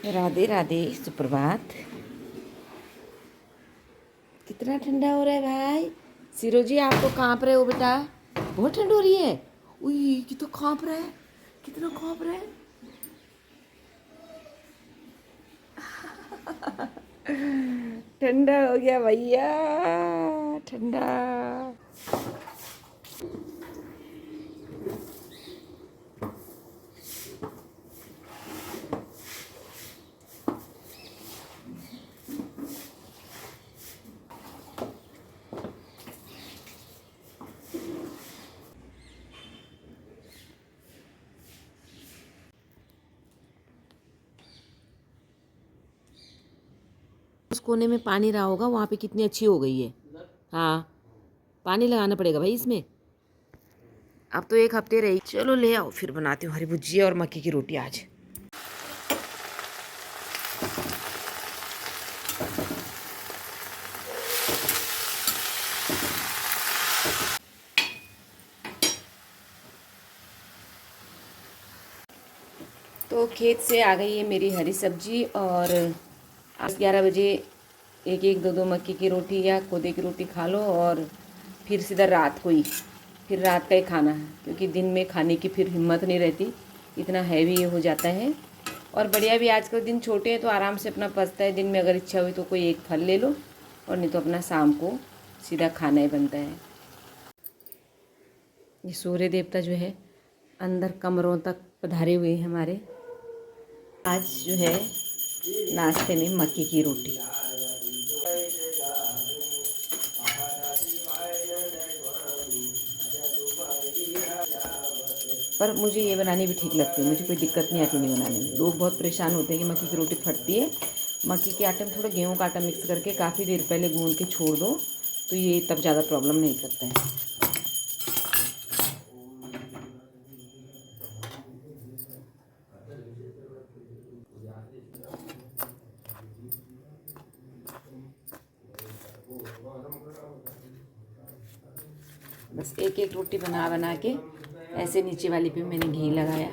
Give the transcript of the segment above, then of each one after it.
राधे राधे, सुप्रभात। कितना ठंडा हो रहा है भाई। सिरोजी, आप तो काँप रहे हो बेटा, बहुत ठंड हो रही है। उई, कि तो काँप रहा है, कितना काँप रहा है। ठंडा हो गया भैया, ठंडा। उस कोने में पानी रहा होगा, वहाँ पे कितनी अच्छी हो गई है। हाँ, पानी लगाना पड़ेगा भाई इसमें। अब तो एक हफ्ते रही। चलो ले आओ, फिर बनाती हूँ हरी भुजिया और मक्की की रोटी आज। तो खेत से आ गई है मेरी हरी सब्जी, और आज 11 बजे एक एक दो दो मक्की की रोटी या कोदे की रोटी खा लो, और फिर सीधा रात को ही, फिर रात का ही खाना है, क्योंकि दिन में खाने की फिर हिम्मत नहीं रहती, इतना हैवी ये हो जाता है। और बढ़िया भी, आजकल दिन छोटे हैं तो आराम से अपना पचता है। दिन में अगर इच्छा हुई तो कोई एक फल ले लो, और नहीं तो अपना शाम को सीधा खाना ही बनता है। ये सूर्य देवता जो है अंदर कमरों तक पधारे हुए हैं हमारे। आज जो है नाश्ते में मक्की की रोटी। पर मुझे ये बनानी भी ठीक लगती है, मुझे कोई दिक्कत नहीं आती नहीं बनाने में। लोग बहुत परेशान होते हैं कि मक्की की रोटी फटती है। मक्की के आटे में थोड़ा गेहूं का आटा मिक्स करके काफ़ी देर पहले गूंद के छोड़ दो, तो ये तब ज़्यादा प्रॉब्लम नहीं करता है। बस एक एक रोटी बना बना के ऐसे नीचे वाली पे मैंने घी लगाया।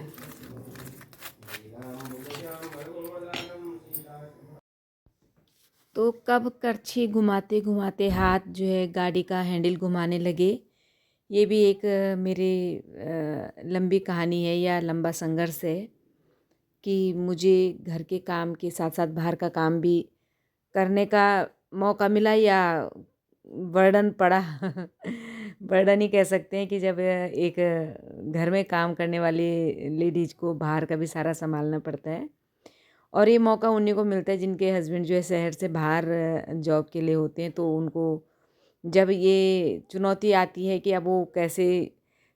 तो कब करछी घुमाते घुमाते हाथ जो है गाड़ी का हैंडल घुमाने लगे। ये भी एक मेरे लंबी कहानी है या लंबा संघर्ष है कि मुझे घर के काम के साथ साथ बाहर का काम भी करने का मौका मिला, या बर्डन पड़ा। बर्डन ही कह सकते हैं कि जब एक घर में काम करने वाली लेडीज को बाहर का भी सारा संभालना पड़ता है। और ये मौका उन्हीं को मिलता है जिनके हस्बैंड जो है शहर से बाहर जॉब के लिए होते हैं। तो उनको जब ये चुनौती आती है कि अब वो कैसे,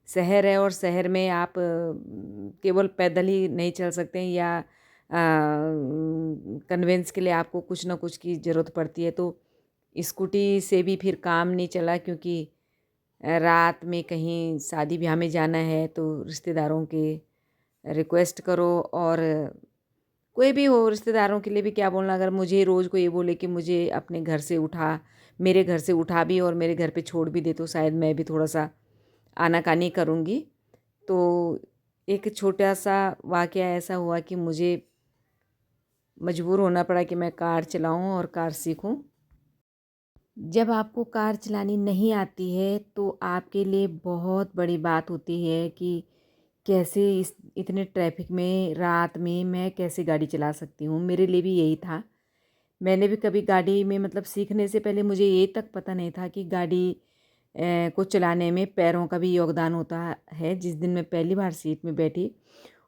शहर है और शहर में आप केवल पैदल ही नहीं चल सकते हैं, या कन्वेंस के लिए आपको कुछ ना कुछ की ज़रूरत पड़ती है। तो स्कूटी से भी फिर काम नहीं चला, क्योंकि रात में कहीं शादी ब्याह में जाना है तो रिश्तेदारों के रिक्वेस्ट करो, और कोई भी हो रिश्तेदारों के लिए भी क्या बोलना। अगर मुझे रोज़ को ये बोले कि मुझे अपने घर से उठा, मेरे घर से उठा भी और मेरे घर पे छोड़ भी दे, तो शायद मैं भी थोड़ा सा आनाकानी करूँगी। तो एक छोटा सा वाक़या ऐसा हुआ कि मुझे मजबूर होना पड़ा कि मैं कार चलाऊँ और कार सीखूँ। जब आपको कार चलानी नहीं आती है तो आपके लिए बहुत बड़ी बात होती है कि कैसे इस इतने ट्रैफिक में रात में मैं कैसे गाड़ी चला सकती हूँ। मेरे लिए भी यही था। मैंने भी कभी गाड़ी में, मतलब सीखने से पहले मुझे ये तक पता नहीं था कि गाड़ी को चलाने में पैरों का भी योगदान होता है। जिस दिन मैं पहली बार सीट में बैठी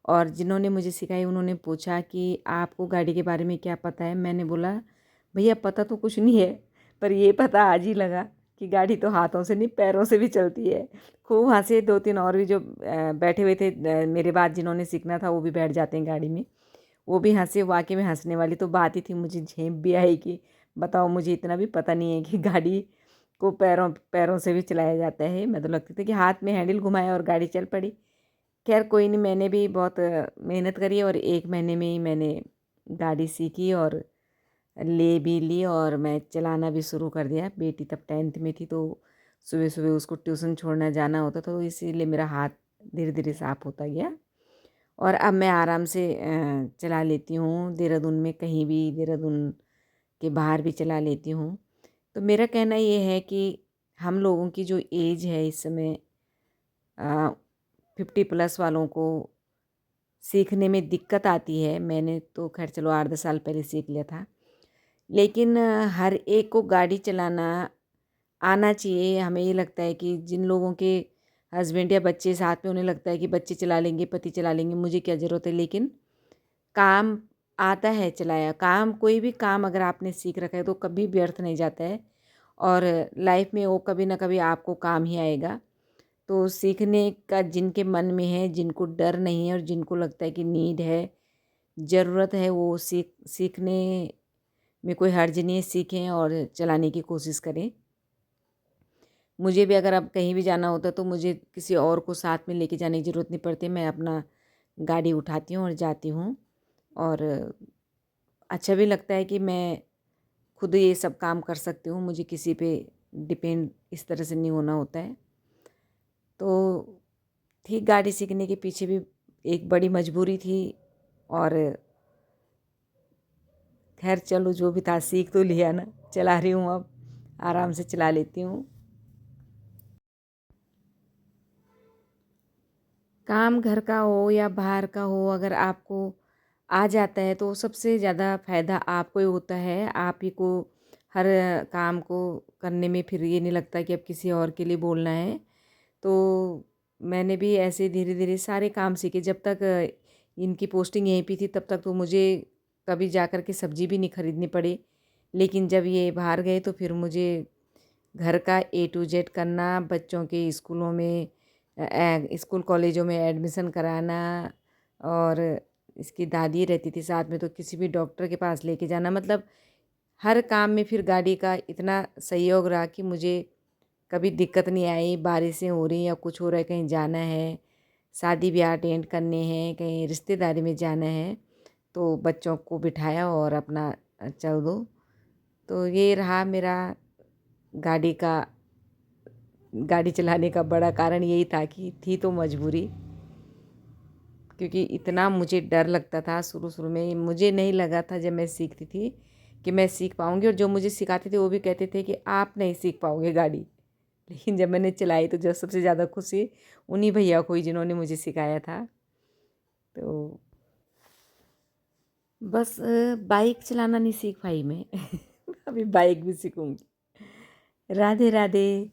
और जिन्होंने मुझे सिखाई उन्होंने पूछा कि आपको गाड़ी के बारे में क्या पता है। मैंने बोला भैया पता तो कुछ नहीं है, पर ये पता आज ही लगा कि गाड़ी तो हाथों से नहीं पैरों से भी चलती है। खूब हंसे। दो तीन और भी जो बैठे हुए थे मेरे बाद जिन्होंने सीखना था वो भी बैठ जाते हैं गाड़ी में, वो भी हंसे। वाकई में हंसने वाली तो बात ही थी। मुझे झेप भी आई कि बताओ, मुझे इतना भी पता नहीं है कि गाड़ी को पैरों पैरों से भी चलाया जाता है। मैं तो लगती थी कि हाथ में हैंडल घुमाया और गाड़ी चल पड़ी। खैर कोई नहीं, मैंने भी बहुत मेहनत करी और 1 महीने में ही मैंने गाड़ी सीखी और ले भी ली, और मैं चलाना भी शुरू कर दिया। बेटी तब 10th में थी, तो सुबह सुबह उसको ट्यूशन छोड़ना जाना होता था, तो इसीलिए मेरा हाथ धीरे धीरे साफ होता गया। और अब मैं आराम से चला लेती हूँ, देहरादून में कहीं भी, देहरादून के बाहर भी चला लेती हूँ। तो मेरा कहना ये है कि हम लोगों की जो एज है इस समय 50+ वालों को सीखने में दिक्कत आती है। मैंने तो खैर चलो 8-10 साल पहले सीख लिया था। लेकिन हर एक को गाड़ी चलाना आना चाहिए। हमें ये लगता है कि जिन लोगों के हस्बैंड या बच्चे साथ में, उन्हें लगता है कि बच्चे चला लेंगे, पति चला लेंगे, मुझे क्या ज़रूरत है। लेकिन काम आता है चलाया। काम, कोई भी काम अगर आपने सीख रखा है तो कभी व्यर्थ नहीं जाता है, और लाइफ में वो कभी ना कभी आपको काम ही आएगा। तो सीखने का जिनके मन में है, जिनको डर नहीं है और जिनको लगता है कि नीड है, ज़रूरत है, वो सीखने में कोई हर्ज नहीं है, सीखें और चलाने की कोशिश करें। मुझे भी अगर अब कहीं भी जाना होता तो मुझे किसी और को साथ में लेके जाने की ज़रूरत नहीं पड़ती। मैं अपना गाड़ी उठाती हूँ और जाती हूँ, और अच्छा भी लगता है कि मैं खुद ये सब काम कर सकती हूँ। मुझे किसी पे डिपेंड इस तरह से नहीं होना होता है। तो थी, गाड़ी सीखने के पीछे भी एक बड़ी मजबूरी थी, और खैर चलो जो भी था सीख तो लिया ना, चला रही हूँ अब, आराम से चला लेती हूँ। काम घर का हो या बाहर का हो, अगर आपको आ जाता है तो सबसे ज़्यादा फ़ायदा आपको ही होता है। आप ही को हर काम को करने में फिर ये नहीं लगता कि अब किसी और के लिए बोलना है। तो मैंने भी ऐसे धीरे धीरे सारे काम सीखे। जब तक इनकी पोस्टिंग यहीं पे थी तब तक तो मुझे कभी जा कर के सब्ज़ी भी नहीं खरीदनी पड़ी। लेकिन जब ये बाहर गए तो फिर मुझे घर का ए टू जेड करना, बच्चों के स्कूलों में स्कूल कॉलेजों में एडमिशन कराना, और इसकी दादी रहती थी साथ में तो किसी भी डॉक्टर के पास लेके जाना, मतलब हर काम में फिर गाड़ी का इतना सहयोग रहा कि मुझे कभी दिक्कत नहीं आई। बारिशें हो रही या कुछ हो रहा है, कहीं जाना है, शादी ब्याह अटेंड करने हैं, कहीं रिश्तेदारी में जाना है, तो बच्चों को बिठाया और अपना चल दो। तो ये रहा मेरा गाड़ी का गाड़ी चलाने का बड़ा कारण, यही था कि थी तो मजबूरी, क्योंकि इतना मुझे डर लगता था। शुरू शुरू में मुझे नहीं लगा था जब मैं सीखती थी कि मैं सीख पाऊँगी, और जो मुझे सिखाते थे वो भी कहते थे कि आप नहीं सीख पाओगे गाड़ी। लेकिन जब मैंने चलाई तो जो सबसे ज़्यादा खुशी उन्हीं भैया को हुई जिन्होंने मुझे सिखाया था। तो बस बाइक चलाना नहीं सीख पाई मैं। अभी बाइक भी सीखूंगी। राधे राधे।